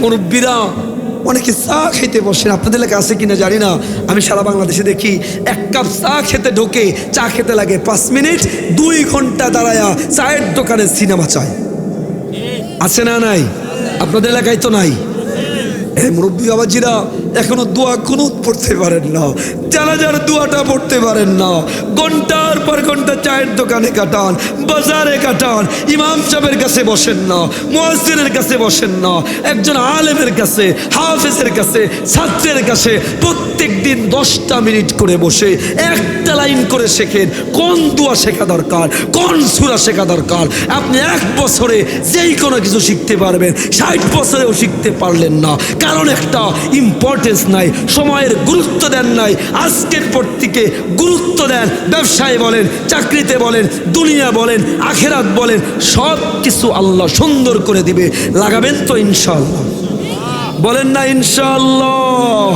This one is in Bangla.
মুরব্বীরা অনেকে চা খেতে বসেন, আপনাদের এলাকায় আছে কিনা জানি না, আমি সারা বাংলাদেশে দেখি এক কাপ চা খেতে ঢোকে, চা খেতে লাগে 5 মিনিট, 2 ঘন্টা দাঁড়ায়া চায়ের দোকানে সিনেমা চায়। আছে না নাই? আপনাদের এলাকায় তো নাই। মুরব্বী বাবাজিরা এখনো দোয়া কুনুত পড়তে পারেন না, জানাজার দোয়াটা পড়তে পারেন না, ঘন্টার পর ঘন্টা চায়ের দোকানে কাটান, বাজারে কাটান, ইমাম সাহেবের কাছে বসেন না, মুয়াজ্জিনের কাছে বসেন না, একজন আলেমের কাছে, হাফেজের কাছে, ছাত্রের কাছে প্রত্যেক দিন 10টা মিনিট করে বসে একটা লাইন করে শেখেন। কোন দোয়া শেখা দরকার, কোন সূরা শেখা দরকার। আপনি 1 বছরে যেই কোনো কিছু শিখতে পারবেন, 60 বছরেও শিখতে পারলেন না, কারণ একটা ইম্পর্টেন্স নাই, সময়ের গুরুত্ব দেন নাই। আজকের পর থেকে গুরুত্ব দেন। ব্যবসায় বলেন, চাকরিতে বলেন, দুনিয়া বলেন, আখেরাত বলেন, সব কিছু আল্লাহ সুন্দর করে দিবে। লাগাবেন তো ইনশাআল্লাহ? বলেন না ইনশাআল্লাহ?